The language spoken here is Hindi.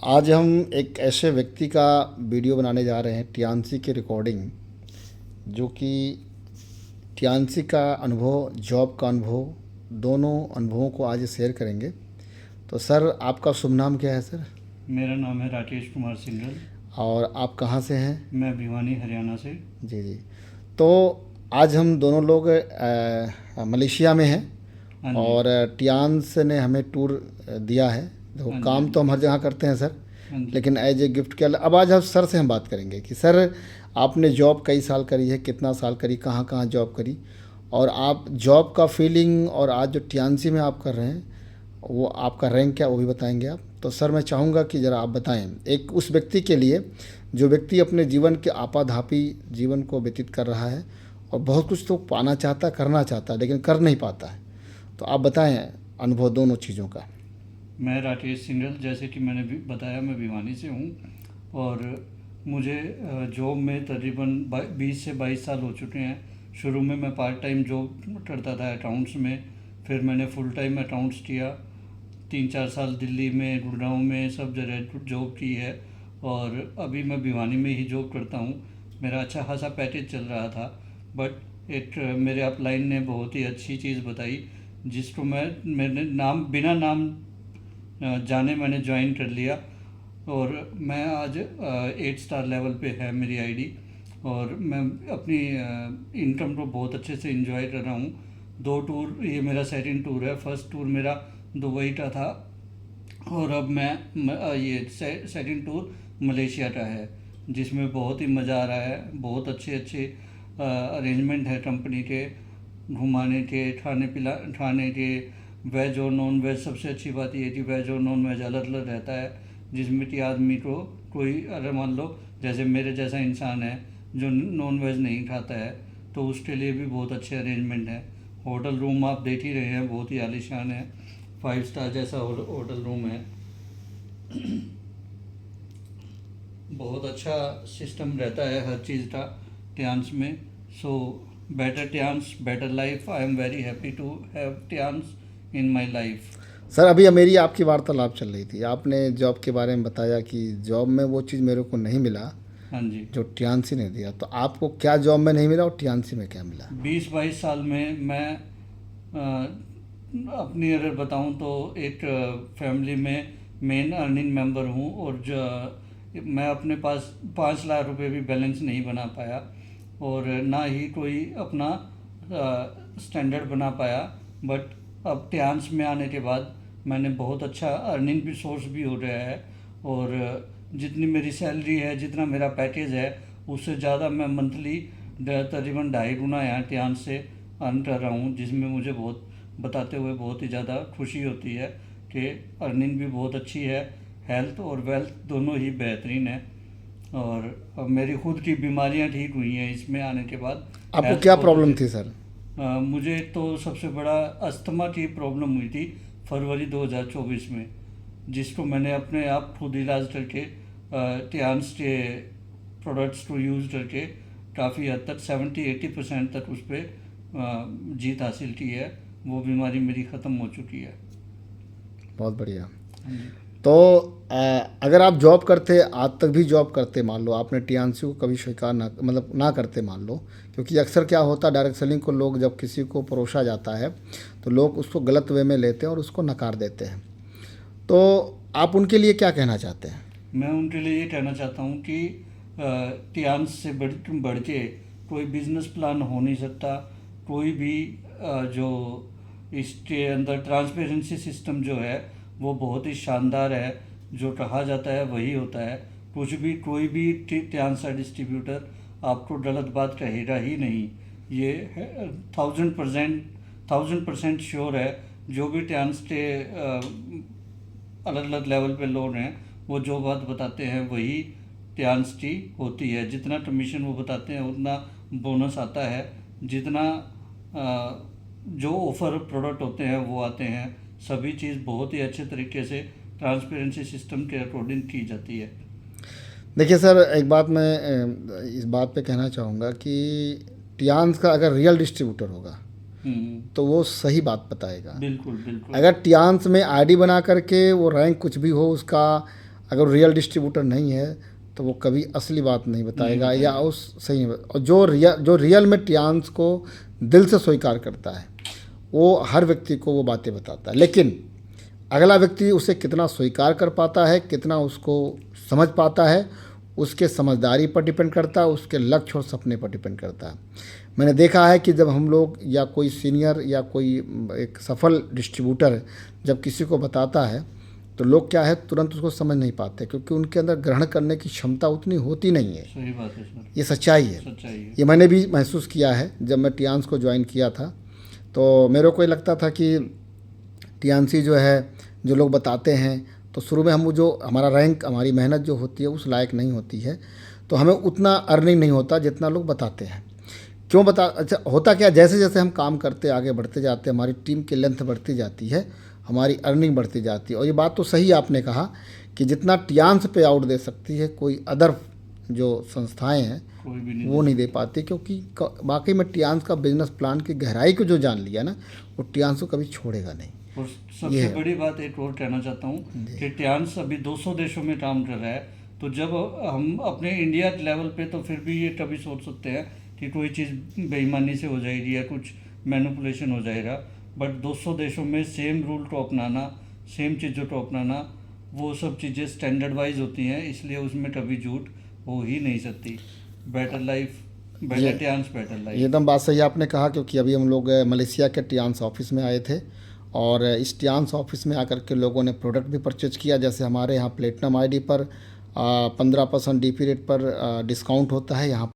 आज हम एक ऐसे व्यक्ति का वीडियो बनाने जा रहे हैं, टियान्सी की रिकॉर्डिंग, जो कि टियान्सी का अनुभव, जॉब का अनुभव, दोनों अनुभवों को आज शेयर करेंगे। तो सर, आपका शुभ नाम क्या है सर? मेरा नाम है राकेश कुमार सिंघल। और आप कहाँ से हैं? मैं भिवानी हरियाणा से। जी जी। तो आज हम दोनों लोग मलेशिया में हैं हाँ जी। और टियान्स ने हमें टूर दिया है। देखो, हाँ जी। हाँ काम तो जी। हम हर जगह करते हैं सर, हाँ जी। लेकिन एज ए गिफ्ट के अब आज हम सर से हम बात करेंगे कि सर, आपने जॉब कई साल करी है, कितना साल करी, कहाँ कहाँ जॉब करी, और आप जॉब का फीलिंग और आज जो टियान्सी में आप कर रहे हैं वो आपका रैंक क्या, वो भी बताएंगे आप। तो सर, मैं चाहूँगा कि ज़रा आप बताएं एक उस व्यक्ति के लिए जो व्यक्ति अपने जीवन के आपाधापी जीवन को व्यतीत कर रहा है और बहुत कुछ तो पाना चाहता, करना चाहता है, लेकिन कर नहीं पाता है। तो आप बताएं अनुभव दोनों चीज़ों का। मैं राकेश सिंघल, जैसे कि मैंने भी बताया, मैं भिवानी से हूँ। और मुझे जॉब में तकरीबन 20 से 22 साल हो चुके हैं। शुरू में मैं पार्ट टाइम जॉब करता था अकाउंट्स में। फिर मैंने फुल टाइम अकाउंट्स किया। 3-4 साल दिल्ली में, गुड़गांव में, सब जगह जॉब की है। और अभी मैं भिवानी में ही जॉब करता हूँ। मेरा अच्छा खासा पैकेज चल रहा था। बट एक मेरे अपलाइन ने बहुत ही अच्छी चीज़ बताई, जिसको मैंने नाम बिना नाम जाने मैंने ज्वाइन कर लिया। और मैं आज 8 स्टार लेवल पे है मेरी आईडी। और मैं अपनी इनकम को बहुत अच्छे से एंजॉय कर रहा हूँ। 2 टूर, ये मेरा सेकंड टूर है। फर्स्ट टूर मेरा दुबई का था, और अब ये सेकंड टूर मलेशिया का है, जिसमें बहुत ही मज़ा आ रहा है। बहुत अच्छे अच्छे अरेंजमेंट है कंपनी के, घुमाने के, खाने के। वेज और नॉन वेज, सबसे अच्छी बात ये है कि वेज और नॉन वेज अलग अलग रहता है, जिसमें कि आदमी को कोई, अगर मान लो जैसे मेरे जैसा इंसान है जो नॉन वेज नहीं खाता है, तो उसके लिए भी बहुत अच्छे अरेंजमेंट हैं। होटल रूम आप देख ही रहे हैं, बहुत ही आलीशान है। 5 स्टार जैसा होटल रूम है। बहुत अच्छा सिस्टम रहता है हर चीज़ का टियान्स में। So better Tiens, better life. I am very happy to have Tiens in my life. Sir, अभी मेरी आपकी वार्तालाप चल रही थी, आपने जॉब के बारे में बताया कि जॉब में वो चीज़ मेरे को नहीं मिला हाँ जी। जो टियान्सी ने दिया। तो आपको क्या जॉब में नहीं मिला और टियान्सी में क्या मिला? 20-22 साल में मैं अपनी अगर बताऊं तो एक फैमिली में मेन अर्निंग मेंबर हूं। और जो मैं अपने पास 5 लाख रुपए भी बैलेंस नहीं बना पाया, और ना ही कोई अपना स्टैंडर्ड बना पाया। बट अब टियान्स में आने के बाद मैंने बहुत अच्छा अर्निंग भी सोर्स भी हो गया है। और जितनी मेरी सैलरी है, जितना मेरा पैकेज है, उससे ज़्यादा मैं मंथली तकरीबन 2.5 गुना यहाँ टियान्स से अर्न कर रहा हूँ, जिसमें मुझे बहुत बताते हुए बहुत ही ज़्यादा खुशी होती है कि अर्निंग भी बहुत अच्छी है, हेल्थ और वेल्थ दोनों ही बेहतरीन है। और अब मेरी खुद की बीमारियां ठीक हुई हैं इसमें आने के बाद। आपको हेल्थ क्या बहुत प्रॉब्लम अच्छी। थी सर? मुझे तो सबसे बड़ा अस्थमा की प्रॉब्लम हुई थी फरवरी 2024 में, जिसको मैंने अपने आप खुद इलाज करके टियान्स के प्रोडक्ट्स को यूज़ करके काफ़ी हद तक 70-80% तक उस पर जीत हासिल की है। वो बीमारी मेरी ख़त्म हो चुकी है। बहुत बढ़िया। हाँ जी। तो अगर आप जॉब करते, आज तक भी जॉब करते, मान लो आपने टीएनसी को कभी स्वीकार ना, मतलब ना करते, मान लो, क्योंकि अक्सर क्या होता है, डायरेक्ट सेलिंग को लोग जब किसी को परोसा जाता है तो लोग उसको गलत वे में लेते हैं और उसको नकार देते हैं। तो आप उनके लिए क्या कहना चाहते हैं? मैं उनके लिए ये कहना चाहता हूँ कि टियान्स से बढ़ के कोई बिजनेस प्लान हो नहीं सकता। कोई भी जो इसके अंदर ट्रांसपेरेंसी सिस्टम जो है वो बहुत ही शानदार है। जो कहा जाता है वही होता है। कुछ भी, कोई भी टियान्स का डिस्ट्रीब्यूटर आपको गलत बात कहेगा ही नहीं। ये 1000% श्योर है। जो भी टियान्स के अलग अलग लेवल पे लोग हैं, वो जो बात बताते हैं वही टियान्स की होती है। जितना कमीशन वो बताते हैं उतना बोनस आता है। जितना जो ऑफर प्रोडक्ट होते हैं वो आते हैं। सभी चीज़ बहुत ही अच्छे तरीके से ट्रांसपेरेंसी सिस्टम के अकॉर्डिंग की जाती है। देखिए सर, एक बात मैं इस बात पे कहना चाहूँगा कि टियान्स का अगर रियल डिस्ट्रीब्यूटर होगा हम्म। तो वो सही बात बताएगा। बिल्कुल बिल्कुल। अगर टियान्स में आईडी बना करके वो रैंक कुछ भी हो उसका, अगर रियल डिस्ट्रीब्यूटर नहीं है तो वो कभी असली बात नहीं बताएगा नहीं या उस सही नहीं और जो रियल में टियान्स को दिल से स्वीकार करता है वो हर व्यक्ति को वो बातें बताता है। लेकिन अगला व्यक्ति उसे कितना स्वीकार कर पाता है, कितना उसको समझ पाता है, उसके समझदारी पर डिपेंड करता है, उसके लक्ष्य और सपने पर डिपेंड करता है। मैंने देखा है कि जब हम लोग या कोई सीनियर या कोई एक सफल डिस्ट्रीब्यूटर जब किसी को बताता है तो लोग क्या है तुरंत उसको समझ नहीं पाते, क्योंकि उनके अंदर ग्रहण करने की क्षमता उतनी होती नहीं है। सही बात है सर, ये सच्चाई है। सच्चाई है। ये मैंने भी महसूस किया है। जब मैं टियान्स को ज्वाइन किया था तो मेरे को ये लगता था कि टियान्सी जो है, जो लोग बताते हैं, तो शुरू में हम जो हमारा रैंक, हमारी मेहनत जो होती है उस लायक नहीं होती है, तो हमें उतना अर्निंग नहीं होता जितना लोग बताते हैं। क्यों बता अच्छा होता क्या, जैसे जैसे हम काम करते आगे बढ़ते जाते हैं, हमारी टीम की लेंथ बढ़ती जाती है, हमारी अर्निंग बढ़ती जाती है। और ये बात तो सही आपने कहा कि जितना टियान्स पे आउट दे सकती है कोई अदर जो संस्थाएं हैं कोई भी नहीं वो नहीं दे पाती, क्योंकि वाकई में टियान्स का बिजनेस प्लान की गहराई को जो जान लिया ना, वो टियान्स को कभी छोड़ेगा नहीं। और सबसे बड़ी बात एक और कहना चाहता हूँ कि टियान्स अभी 200 देशों में काम कर रहा है, तो जब हम अपने इंडिया के लेवल पे तो फिर भी ये कभी सोच सकते हैं कि कोई चीज़ बेईमानी से हो जाएगी या कुछ मैनिपुलेशन हो जाएगा, बट 200 देशों में सेम रूल को अपनाना, सेम चीज़ों को अपनाना, वो सब चीज़ें स्टैंडर्ड वाइज होती हैं, इसलिए उसमें कभी झूठ हो ही नहीं सकती। Better life, better Tiens, better ये लाइफ। एकदम बात सही आपने कहा, क्योंकि अभी हम लोग मलेशिया के टियान्स ऑफिस में आए थे और इस टियान्स ऑफिस में आकर के लोगों ने प्रोडक्ट भी परचेज किया। जैसे हमारे यहाँ प्लेटिनम आईडी पर 15% डीपी रेट पर डिस्काउंट होता है, यहाँ